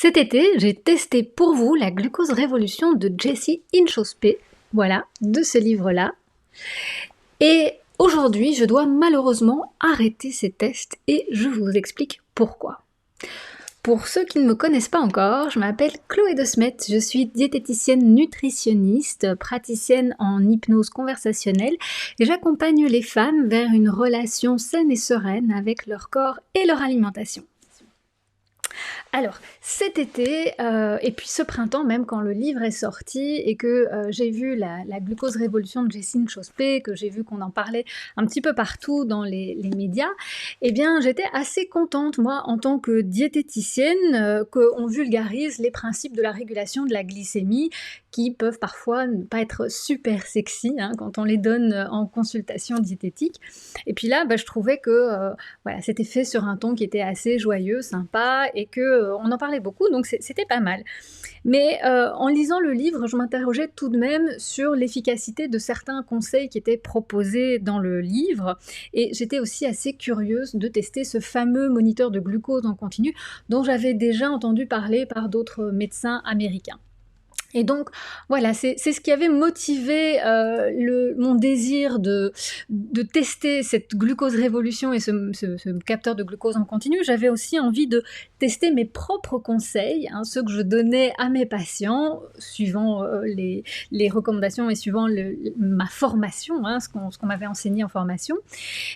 Cet été, j'ai testé pour vous la glucose révolution de Jessie Inchauspé, voilà, de ce livre-là. Et aujourd'hui, je dois malheureusement arrêter ces tests et je vous explique pourquoi. Pour ceux qui ne me connaissent pas encore, je m'appelle Chloé De Smet, je suis diététicienne nutritionniste, praticienne en hypnose conversationnelle et j'accompagne les femmes vers une relation saine et sereine avec leur corps et leur alimentation. Alors, cet été, et puis ce printemps même, quand le livre est sorti et que j'ai vu la glucose révolution de Jessie Inchauspé, que j'ai vu qu'on en parlait un petit peu partout dans les médias, eh bien j'étais assez contente, moi, en tant que diététicienne, qu'on vulgarise les principes de la régulation de la glycémie, qui peuvent parfois ne pas être super sexy hein, quand on les donne en consultation diététique. Et puis là, je trouvais que voilà, c'était fait sur un ton qui était assez joyeux, sympa, et qu'on en parlait beaucoup, donc c'était pas mal. Mais en lisant le livre, je m'interrogeais tout de même sur l'efficacité de certains conseils qui étaient proposés dans le livre, et j'étais aussi assez curieuse de tester ce fameux moniteur de glucose en continu dont j'avais déjà entendu parler par d'autres médecins américains. Et donc voilà, c'est ce qui avait motivé mon désir de tester cette glucose révolution et ce capteur de glucose en continu. J'avais aussi envie de tester mes propres conseils, hein, ceux que je donnais à mes patients, suivant les recommandations et suivant ma formation, hein, ce qu'on m'avait enseigné en formation.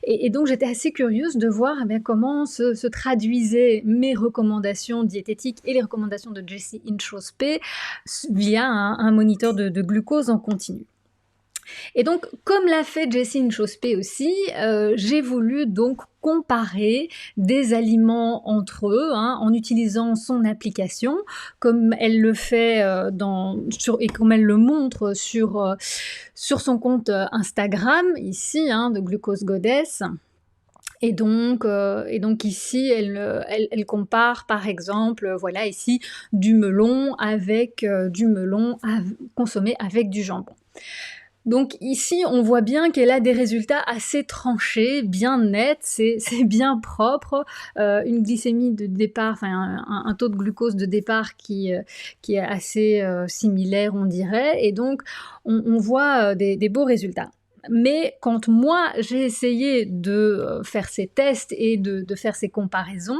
Et donc j'étais assez curieuse de voir comment se traduisaient mes recommandations diététiques et les recommandations de Jessie Inchauspé via un moniteur de glucose en continu. Et donc, comme l'a fait Jessie Inchauspé aussi, j'ai voulu donc comparer des aliments entre eux hein, en utilisant son application, comme elle le fait et comme elle le montre sur son compte Instagram, ici, hein, de Glucose Goddess. Et donc ici, elle compare par exemple, voilà ici, du melon avec consommé avec du jambon. Donc ici, on voit bien qu'elle a des résultats assez tranchés, bien nets, c'est bien propre, une glycémie de départ, enfin un taux de glucose de départ qui est assez similaire, on dirait, et donc on voit des beaux résultats. Mais quand moi j'ai essayé de faire ces tests et de faire ces comparaisons,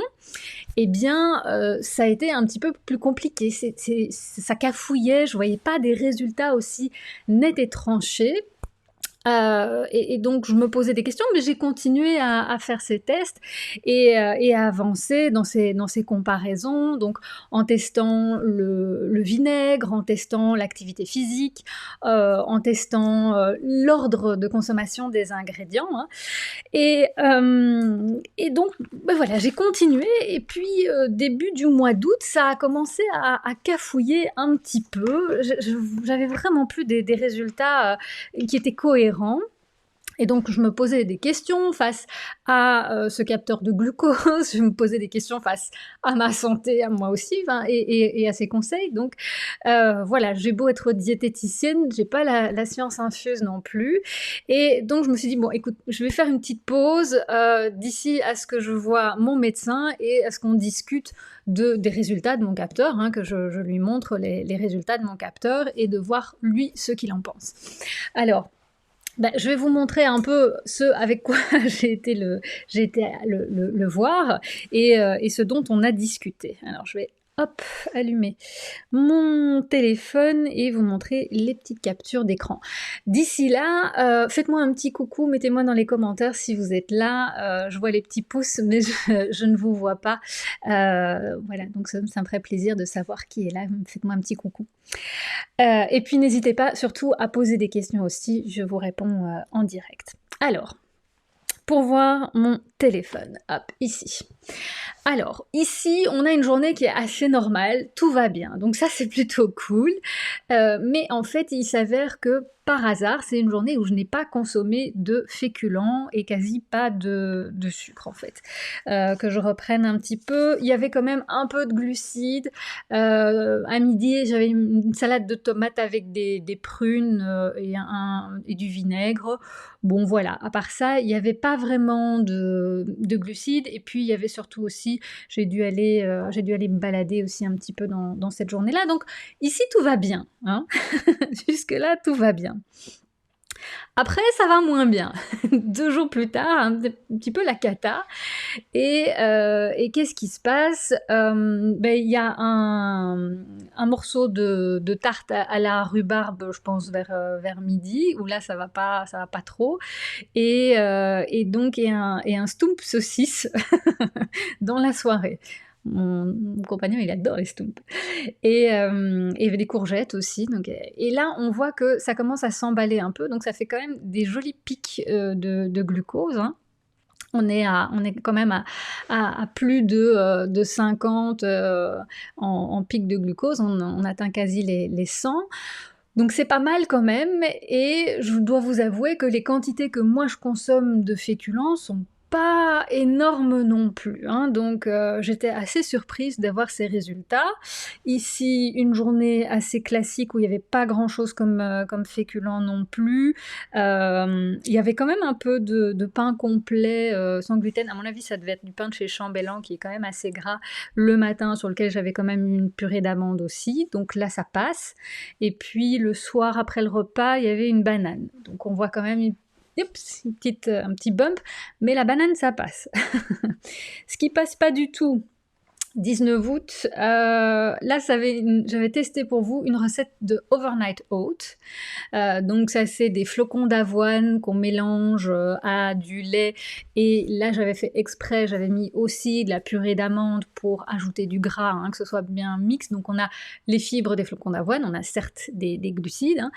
eh bien ça a été un petit peu plus compliqué. Ça cafouillait, je voyais pas des résultats aussi nets et tranchés. Et donc je me posais des questions, mais j'ai continué à faire ces tests et à avancer dans ces comparaisons, donc en testant le vinaigre, en testant l'activité physique, en testant l'ordre de consommation des ingrédients. Hein. Et donc voilà, j'ai continué et puis début du mois d'août, ça a commencé à cafouiller un petit peu. J'avais vraiment plus des résultats qui étaient cohérents. Et donc je me posais des questions face à ce capteur de glucose, je me posais des questions face à ma santé, à moi aussi, et à ses conseils. Donc voilà, j'ai beau être diététicienne, j'ai pas la science infuse non plus. Et donc je me suis dit, bon écoute, je vais faire une petite pause d'ici à ce que je vois mon médecin et à ce qu'on discute des résultats de mon capteur, hein, que je lui montre les résultats de mon capteur et de voir lui ce qu'il en pense. Alors, je vais vous montrer un peu ce avec quoi j'ai été le voir et ce dont on a discuté. Alors je vais allumer mon téléphone et vous montrer les petites captures d'écran. D'ici là, faites-moi un petit coucou, mettez-moi dans les commentaires si vous êtes là. Je vois les petits pouces, mais je ne vous vois pas. Voilà, donc ça me ferait plaisir de savoir qui est là. Faites-moi un petit coucou. Et puis n'hésitez pas surtout à poser des questions aussi, je vous réponds en direct. Alors, pour voir mon téléphone, hop, ici. Alors, ici, on a une journée qui est assez normale, tout va bien, donc ça c'est plutôt cool. Mais en fait, il s'avère que par hasard, c'est une journée où je n'ai pas consommé de féculents et quasi pas de sucre en fait. Que je reprenne un petit peu. Il y avait quand même un peu de glucides. À midi, j'avais une salade de tomates avec des prunes et du vinaigre. Bon voilà, à part ça, il n'y avait pas vraiment de glucides. Et puis il y avait surtout aussi, j'ai dû aller me balader aussi un petit peu dans cette journée-là. Donc ici tout va bien, hein. Jusque-là tout va bien. Après ça va moins bien. 2 jours plus tard, un petit peu la cata. Et qu'est-ce qui se passe? Il y a un morceau de tarte à la rhubarbe, je pense vers midi, où là ça va pas trop. Et donc un stump saucisse dans la soirée. Mon compagnon, il adore les stumps. Et il y avait des courgettes aussi. Donc, et là, on voit que ça commence à s'emballer un peu. Donc, ça fait quand même des jolis pics de glucose, hein. On est quand même à plus de 50 en pic de glucose. On atteint quasi les 100. Donc c'est pas mal quand même, et je dois vous avouer que les quantités que moi je consomme de féculents sont pas énormes non plus, hein. Donc j'étais assez surprise d'avoir ces résultats. Ici, une journée assez classique où il n'y avait pas grand-chose comme féculent non plus. Il y avait quand même un peu de pain complet sans gluten. À mon avis, ça devait être du pain de chez Chambellan qui est quand même assez gras le matin, sur lequel j'avais quand même une purée d'amandes aussi. Donc là, ça passe. Et puis le soir, après le repas, il y avait une banane. Donc on voit quand même un petit bump, mais la banane, ça passe. Ce qui passe pas du tout, 19 août, là j'avais testé pour vous une recette de overnight oat. Donc ça, c'est des flocons d'avoine qu'on mélange à du lait, et là j'avais fait exprès, j'avais mis aussi de la purée d'amande pour ajouter du gras, hein, que ce soit bien mix. Donc on a les fibres des flocons d'avoine, on a certes des glucides, hein.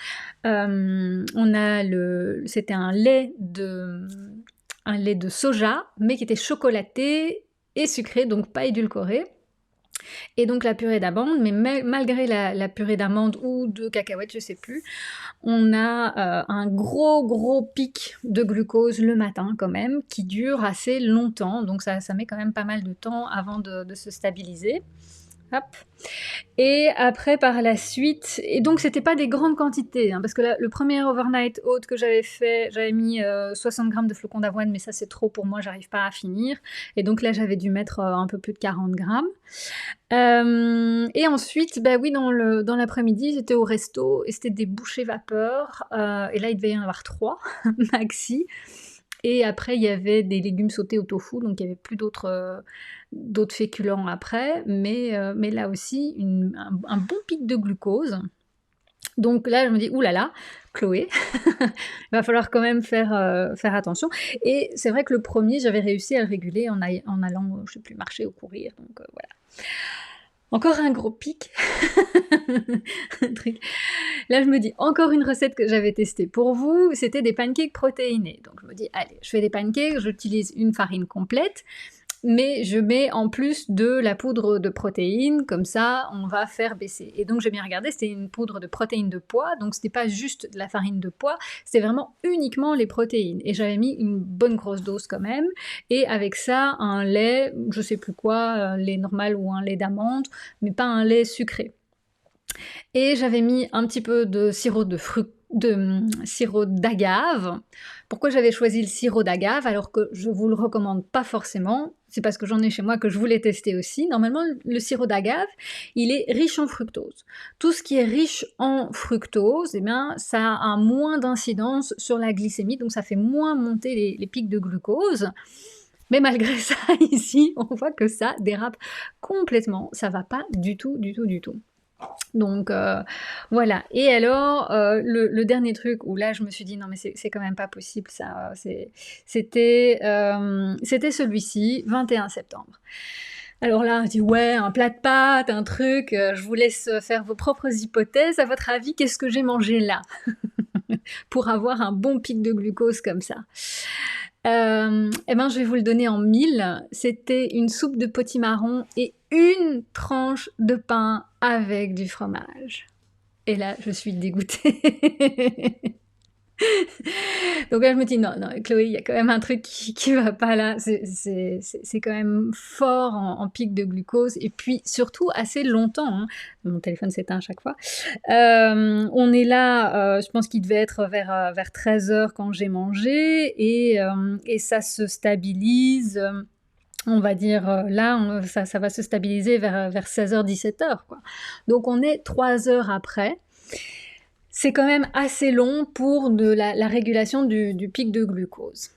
C'était un lait de soja, mais qui était chocolaté et sucré, donc pas édulcoré. Et donc la purée d'amande, mais malgré la purée d'amande ou de cacahuètes, je sais plus, on a un gros pic de glucose le matin quand même, qui dure assez longtemps. Donc ça met quand même pas mal de temps avant de se stabiliser. Hop. Et après, par la suite, et donc c'était pas des grandes quantités, hein, parce que le premier overnight oat que j'avais fait, j'avais mis 60 grammes de flocons d'avoine, mais ça c'est trop pour moi, j'arrive pas à finir. Et donc là, j'avais dû mettre un peu plus de 40 grammes. Et ensuite, oui, dans l'après-midi, j'étais au resto et c'était des bouchées vapeur. Et là, il devait y en avoir 3 maxi. Et après, il y avait des légumes sautés au tofu, donc il n'y avait plus d'autres féculents après, mais là aussi, un bon pic de glucose. Donc là, je me dis, oulala, Chloé, il va falloir quand même faire attention. Et c'est vrai que le premier, j'avais réussi à le réguler en allant, je sais plus, marcher ou courir, donc voilà. Encore un gros pic. Là, je me dis, encore une recette que j'avais testée pour vous, c'était des pancakes protéinés. Donc je me dis, allez, je fais des pancakes, j'utilise une farine complète, mais je mets en plus de la poudre de protéines, comme ça on va faire baisser. Et donc j'ai bien regardé, c'était une poudre de protéines de pois, donc c'était pas juste de la farine de pois, c'était vraiment uniquement les protéines. Et j'avais mis une bonne grosse dose quand même, et avec ça un lait, je sais plus quoi, un lait normal ou un lait d'amande, mais pas un lait sucré. Et j'avais mis un petit peu de sirop sirop d'agave. Pourquoi j'avais choisi le sirop d'agave alors que je vous le recommande pas forcément? C'est parce que j'en ai chez moi que je voulais tester aussi. Normalement, le sirop d'agave, il est riche en fructose. Tout ce qui est riche en fructose, eh bien, ça a moins d'incidence sur la glycémie, donc ça fait moins monter les pics de glucose. Mais malgré ça, ici, on voit que ça dérape complètement. Ça va pas du tout. Donc voilà. Et alors le dernier truc où là je me suis dit non mais c'est quand même pas possible ça, c'était celui-ci, 21 septembre. Alors là on dit ouais, un plat de pâtes, un truc, je vous laisse faire vos propres hypothèses. À votre avis, qu'est-ce que j'ai mangé là pour avoir un bon pic de glucose comme ça? Je vais vous le donner en 1000. C'était une soupe de potimarron et une tranche de pain avec du fromage. Et là, je suis dégoûtée. Donc là, je me dis: «Non, non, Chloé, il y a quand même un truc qui va pas là. C'est quand même fort en pic de glucose et puis surtout assez longtemps, hein». Mon téléphone s'éteint à chaque fois. On est là, je pense qu'il devait être vers 13 heures quand j'ai mangé et ça se stabilise, on va dire, là, ça va se stabiliser vers 16h-17h, quoi. Donc on est 3 heures après. C'est quand même assez long pour de la régulation du pic de glucose.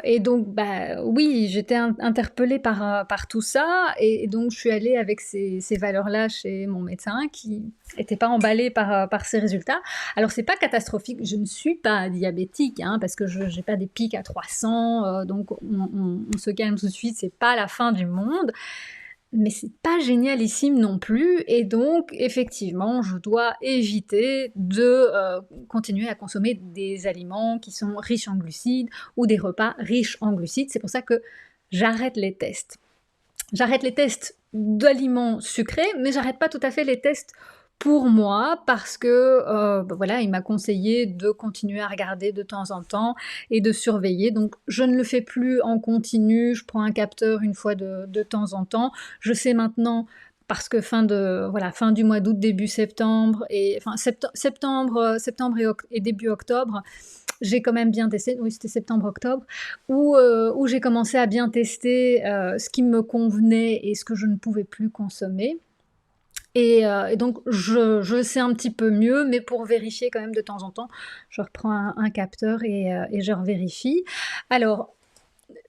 Et donc, bah, oui, j'étais interpellée par tout ça et donc je suis allée avec ces valeurs-là chez mon médecin qui n'était pas emballé par ces résultats. Alors, c'est pas catastrophique, je ne suis pas diabétique, hein, parce que je n'ai pas des pics à 300, donc on se calme tout de suite, c'est pas la fin du monde. Mais c'est pas génialissime non plus et donc effectivement je dois éviter de continuer à consommer des aliments qui sont riches en glucides ou des repas riches en glucides. C'est pour ça que j'arrête les tests. J'arrête les tests d'aliments sucrés, mais j'arrête pas tout à fait les tests pour moi parce que voilà, il m'a conseillé de continuer à regarder de temps en temps et de surveiller. Donc je ne le fais plus en continu, je prends un capteur une fois de temps en temps. Je sais maintenant parce que fin du mois d'août, début septembre, et enfin septembre et début octobre, j'ai quand même bien testé, oui c'était septembre-octobre, où j'ai commencé à bien tester ce qui me convenait et ce que je ne pouvais plus consommer. Et donc je sais un petit peu mieux, mais pour vérifier quand même de temps en temps, je reprends un capteur et je revérifie. Alors,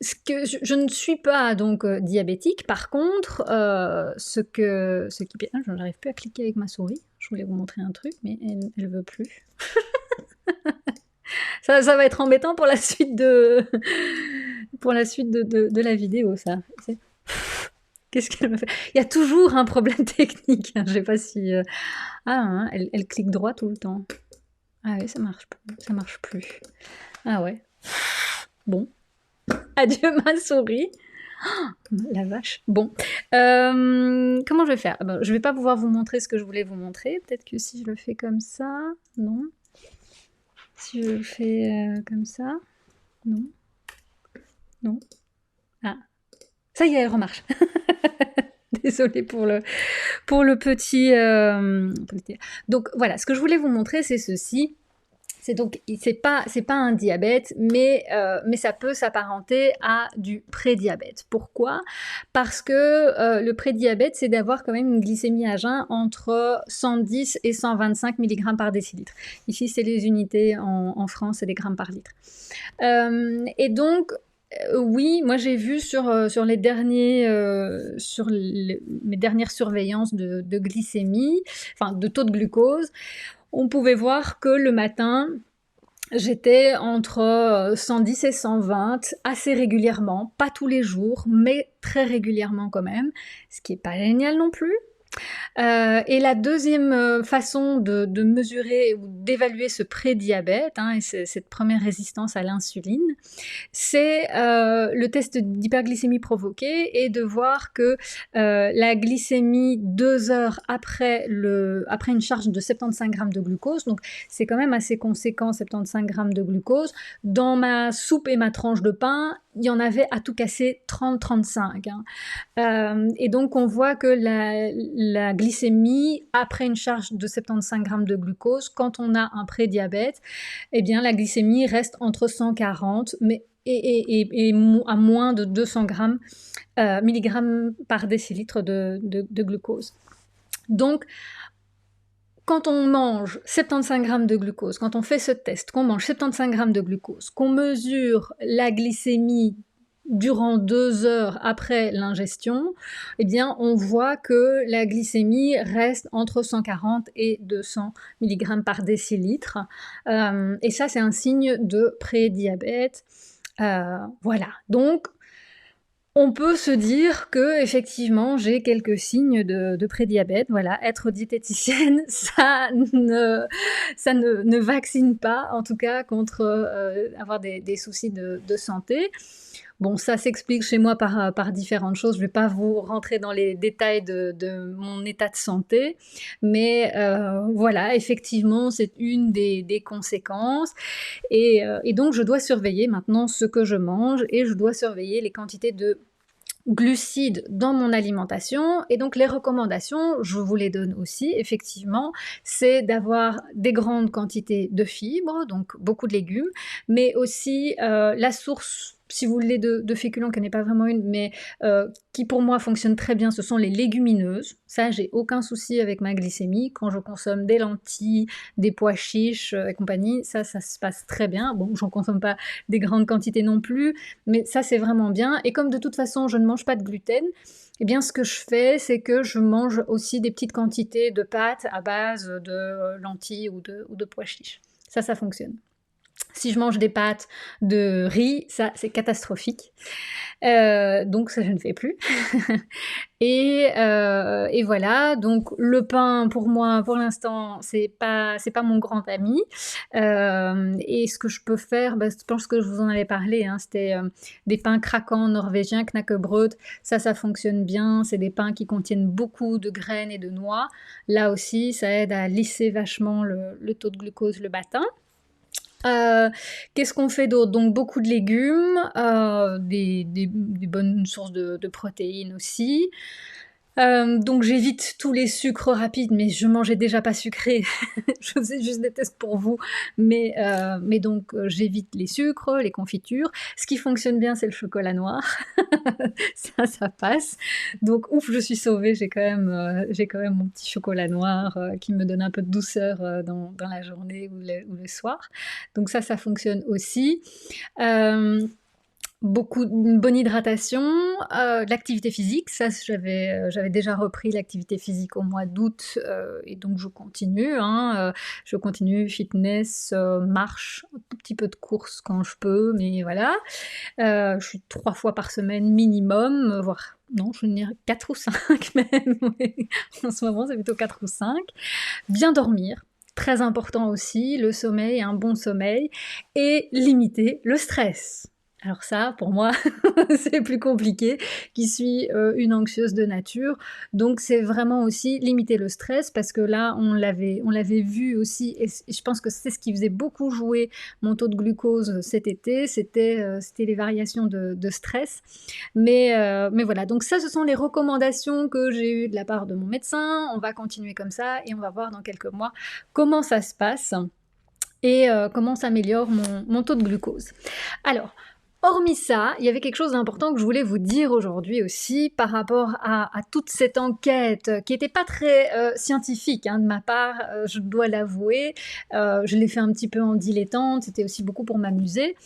je ne suis pas donc diabétique. Par contre, ah, je n'arrive plus à cliquer avec ma souris. Je voulais vous montrer un truc, mais elle veut plus. Ça va être embêtant pour la suite de la vidéo, ça. Qu'est-ce qu'elle me fait? Il y a toujours un problème technique, hein, je sais pas si... Ah, hein, elle clique droit tout le temps. Ah oui, ça marche plus. Ah ouais. Bon. Adieu ma souris. Oh, la vache. Bon. Comment je vais faire? Ben, je vais pas pouvoir vous montrer ce que je voulais vous montrer. Peut-être que si je le fais comme ça... Non. Si je le fais comme ça... Non. Non. Ah. Ça y est, elle remarche. Désolée pour le petit... Donc voilà, ce que je voulais vous montrer, c'est ceci. C'est pas un diabète, mais ça peut s'apparenter à du prédiabète. Pourquoi? Parce que le prédiabète, c'est d'avoir quand même une glycémie à jeun entre 110 et 125 mg par décilitre. Ici, c'est les unités en France, c'est des grammes par litre. Et donc, oui, moi j'ai vu sur mes dernières surveillances de glycémie, enfin de taux de glucose, on pouvait voir que le matin, j'étais entre 110 et 120 assez régulièrement, pas tous les jours, mais très régulièrement quand même, ce qui n'est pas génial non plus. Et la deuxième façon de mesurer ou d'évaluer ce prédiabète, hein, et cette première résistance à l'insuline, c'est le test d'hyperglycémie provoquée et de voir que la glycémie 2 heures après une charge de 75 grammes de glucose, donc c'est quand même assez conséquent, 75 grammes de glucose, dans ma soupe et ma tranche de pain, il y en avait à tout casser 30-35. Hein. Et donc on voit que la glycémie après une charge de 75 grammes de glucose, quand on a un prédiabète, eh bien la glycémie reste entre 140 et à moins de 200 milligrammes par décilitre de glucose. Donc, quand on mange 75 grammes de glucose, quand on fait ce test, qu'on mange 75 grammes de glucose, qu'on mesure la glycémie durant 2 heures après l'ingestion, eh bien, on voit que la glycémie reste entre 140 et 200 mg par décilitre. Et ça, c'est un signe de prédiabète. Voilà. Donc, on peut se dire que effectivement j'ai quelques signes de prédiabète. Voilà, être diététicienne, ça ne vaccine pas, en tout cas contre avoir des soucis de santé. Bon, ça s'explique chez moi par différentes choses. Je ne vais pas vous rentrer dans les détails de mon état de santé, mais voilà, effectivement, c'est une des conséquences. Et donc, je dois surveiller maintenant ce que je mange et je dois surveiller les quantités de glucides dans mon alimentation. Et donc les recommandations, je vous les donne aussi, effectivement, c'est d'avoir des grandes quantités de fibres, donc beaucoup de légumes, mais aussi la source, si vous voulez, de féculents, qui n'est pas vraiment une, mais qui pour moi fonctionne très bien, ce sont les légumineuses. Ça, j'ai aucun souci avec ma glycémie. Quand je consomme des lentilles, des pois chiches et compagnie, ça se passe très bien. Bon, j'en consomme pas des grandes quantités non plus, mais ça, c'est vraiment bien. Et comme de toute façon, je ne mange pas de gluten, eh bien, ce que je fais, c'est que je mange aussi des petites quantités de pâtes à base de lentilles ou de pois chiches. Ça fonctionne. Si je mange des pâtes de riz, ça, c'est catastrophique. Donc ça, je ne fais plus. Et voilà, donc le pain, pour moi, pour l'instant, c'est pas mon grand ami. Et ce que je peux faire, je pense que je vous en avais parlé, hein, c'était des pains craquants norvégiens, knäckebröd. Ça fonctionne bien. C'est des pains qui contiennent beaucoup de graines et de noix. Là aussi, ça aide à lisser vachement le taux de glucose le matin. Qu'est-ce qu'on fait d'autre? Donc beaucoup de légumes, des bonnes sources de protéines aussi. Donc j'évite tous les sucres rapides, mais je mangeais déjà pas sucré. Je faisais juste des tests pour vous, mais donc j'évite les sucres, les confitures. Ce qui fonctionne bien, c'est le chocolat noir. Ça passe. Donc ouf, je suis sauvée. J'ai quand même mon petit chocolat noir qui me donne un peu de douceur dans la journée ou le soir. Donc ça fonctionne aussi. Une bonne hydratation, de l'activité physique. Ça, j'avais déjà repris l'activité physique au mois d'août, et donc je continue, hein, je continue fitness, marche, un tout petit peu de course quand je peux, mais voilà. Je suis 3 fois par semaine minimum, voire non, je veux dire 4 ou 5 même, oui. En ce moment, c'est plutôt 4 ou 5. Bien dormir, très important aussi, le sommeil, un bon sommeil, et limiter le stress. Alors ça, pour moi, c'est plus compliqué, qui suis une anxieuse de nature. Donc c'est vraiment aussi limiter le stress, parce que là, on l'avait vu aussi, et je pense que c'est ce qui faisait beaucoup jouer mon taux de glucose cet été, c'était les variations de stress. Mais voilà, donc ça, ce sont les recommandations que j'ai eues de la part de mon médecin. On va continuer comme ça et on va voir dans quelques mois comment ça se passe et comment s'améliore mon taux de glucose. Alors, hormis ça, il y avait quelque chose d'important que je voulais vous dire aujourd'hui aussi par rapport à toute cette enquête qui n'était pas très scientifique, hein, de ma part, je dois l'avouer. Je l'ai fait un petit peu en dilettante, c'était aussi beaucoup pour m'amuser.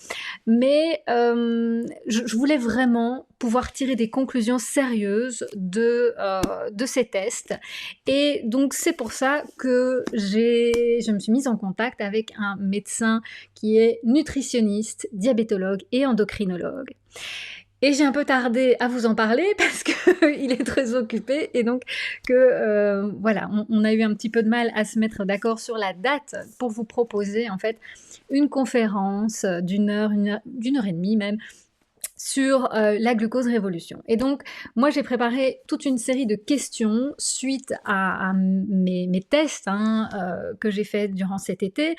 Mais je voulais vraiment pouvoir tirer des conclusions sérieuses de ces tests. Et donc c'est pour ça que je me suis mise en contact avec un médecin qui est nutritionniste, diabétologue et endocrinologue. Et j'ai un peu tardé à vous en parler parce qu'il est très occupé, et donc voilà, on a eu un petit peu de mal à se mettre d'accord sur la date pour vous proposer en fait une conférence d'une heure et demie même, sur la glucose révolution. Et donc, moi, j'ai préparé toute une série de questions suite à mes tests, hein, que j'ai fait durant cet été.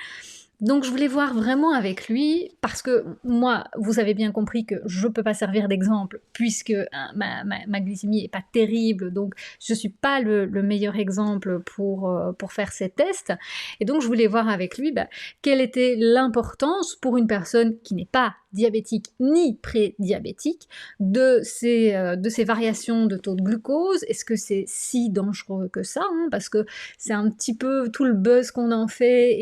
Donc je voulais voir vraiment avec lui, parce que moi, vous avez bien compris que je ne peux pas servir d'exemple, puisque ma glycémie n'est pas terrible, donc je ne suis pas le meilleur exemple pour faire ces tests. Et donc je voulais voir avec lui quelle était l'importance pour une personne qui n'est pas diabétique ni prédiabétique de ces variations de taux de glucose. Est-ce que c'est si dangereux que ça, hein, parce que c'est un petit peu tout le buzz qu'on en fait,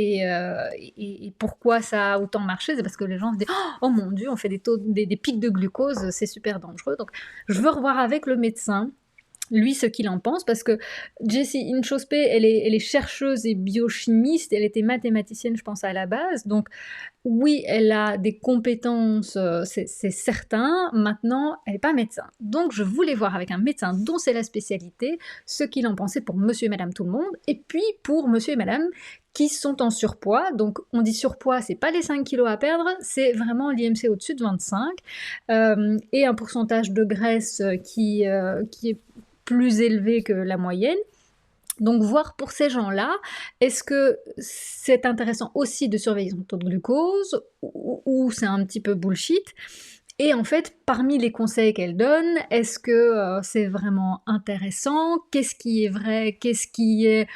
et pourquoi ça a autant marché, c'est parce que les gens se disent « Oh mon Dieu, on fait des pics de glucose, c'est super dangereux ». Donc je veux revoir avec le médecin lui ce qu'il en pense, parce que Jessie Inchauspé, elle est chercheuse et biochimiste, elle était mathématicienne, je pense, à la base, donc oui, elle a des compétences, c'est certain. Maintenant, elle n'est pas médecin. Donc, je voulais voir avec un médecin dont c'est la spécialité ce qu'il en pensait pour monsieur et madame tout le monde, et puis pour monsieur et madame qui sont en surpoids. Donc, on dit surpoids, c'est pas les 5 kilos à perdre, c'est vraiment l'IMC au-dessus de 25, et un pourcentage de graisse qui est plus élevé que la moyenne. Donc voir pour ces gens-là, est-ce que c'est intéressant aussi de surveiller son taux de glucose ou c'est un petit peu bullshit? Et en fait, parmi les conseils qu'elle donne, est-ce que c'est vraiment intéressant? Qu'est-ce qui est vrai? Qu'est-ce qui est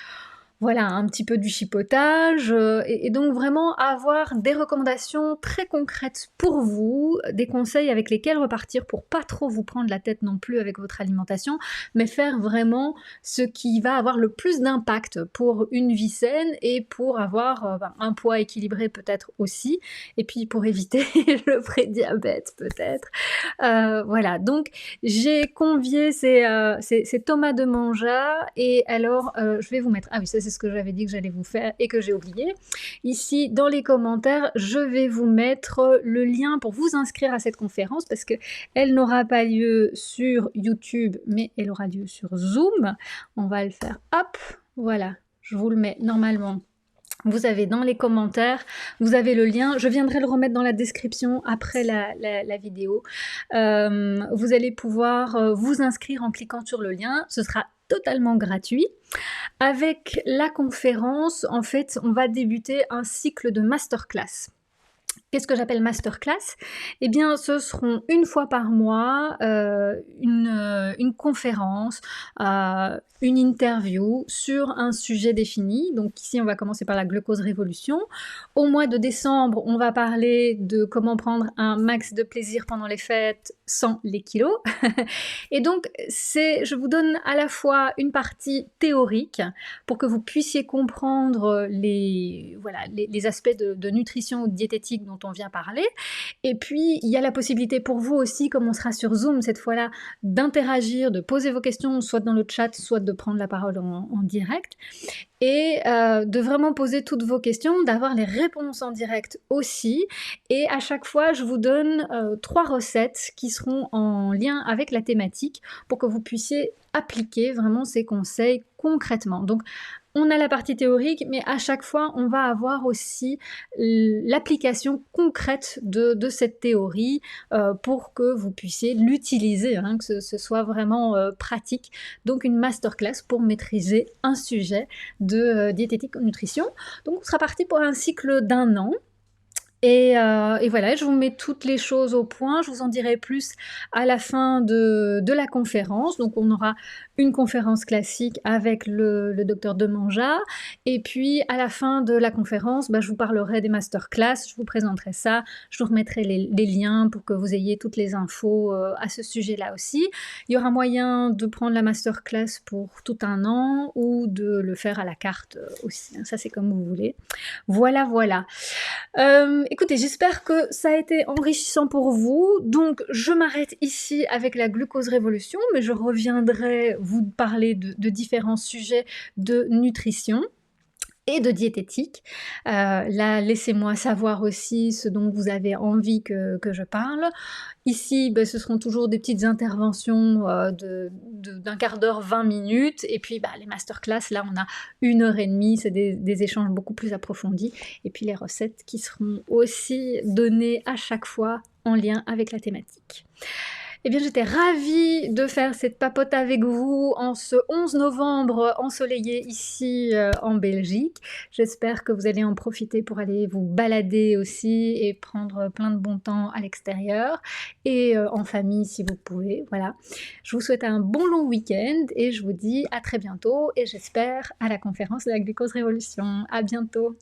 voilà, un petit peu du chipotage, et donc vraiment avoir des recommandations très concrètes pour vous, des conseils avec lesquels repartir pour pas trop vous prendre la tête non plus avec votre alimentation, mais faire vraiment ce qui va avoir le plus d'impact pour une vie saine et pour avoir un poids équilibré peut-être aussi, et puis pour éviter le prédiabète peut-être. Voilà, donc j'ai convié c'est Thomas Demanja, et alors je vais vous mettre, ah oui, ça c'est ce que j'avais dit que j'allais vous faire et que j'ai oublié. Ici, dans les commentaires, je vais vous mettre le lien pour vous inscrire à cette conférence, parce qu'elle n'aura pas lieu sur YouTube, mais elle aura lieu sur Zoom. On va le faire, hop, voilà, je vous le mets normalement. Vous avez dans les commentaires, vous avez le lien, je viendrai le remettre dans la description après la vidéo. Vous allez pouvoir vous inscrire en cliquant sur le lien, ce sera totalement gratuit. Avec la conférence, en fait, on va débuter un cycle de masterclass. Qu'est-ce que j'appelle masterclass? Eh bien, ce seront une fois par mois une conférence, une interview sur un sujet défini. Donc ici, on va commencer par la glucose révolution. Au mois de décembre, on va parler de comment prendre un max de plaisir pendant les fêtes sans les kilos. Et donc, je vous donne à la fois une partie théorique pour que vous puissiez comprendre les aspects de nutrition ou de diététique dont on vient parler. Et puis, il y a la possibilité pour vous aussi, comme on sera sur Zoom cette fois-là, d'interagir, de poser vos questions, soit dans le chat, soit de prendre la parole en direct. Et de vraiment poser toutes vos questions, d'avoir les réponses en direct aussi. Et à chaque fois, je vous donne 3 recettes qui seront en lien avec la thématique pour que vous puissiez appliquer vraiment ces conseils concrètement. Donc, on a la partie théorique, mais à chaque fois, on va avoir aussi l'application concrète de cette théorie pour que vous puissiez l'utiliser, hein, que ce soit vraiment pratique. Donc, une masterclass pour maîtriser un sujet de diététique nutrition. Donc, on sera parti pour un cycle d'1 an. Et voilà, je vous mets toutes les choses au point, je vous en dirai plus à la fin de la conférence. Donc on aura une conférence classique avec le docteur Demanja, et puis à la fin de la conférence, je vous parlerai des masterclass, je vous présenterai ça, je vous remettrai les liens pour que vous ayez toutes les infos à ce sujet-là aussi. Il y aura moyen de prendre la masterclass pour tout 1 an ou de le faire à la carte aussi, ça c'est comme vous voulez. Voilà. Écoutez, j'espère que ça a été enrichissant pour vous. Donc, je m'arrête ici avec la glucose révolution, mais je reviendrai vous parler de différents sujets de nutrition et de diététique. Là, laissez-moi savoir aussi ce dont vous avez envie que je parle. Ici, ce seront toujours des petites interventions d'un quart d'heure, 20 minutes. Et puis, les masterclass, là, on a 1h30. C'est des échanges beaucoup plus approfondis. Et puis, les recettes qui seront aussi données à chaque fois en lien avec la thématique. Eh bien, j'étais ravie de faire cette papote avec vous en ce 11 novembre ensoleillé ici en Belgique. J'espère que vous allez en profiter pour aller vous balader aussi et prendre plein de bon temps à l'extérieur et en famille si vous pouvez. Voilà. Je vous souhaite un bon long week-end et je vous dis à très bientôt et j'espère à la conférence de la glucose révolution. À bientôt.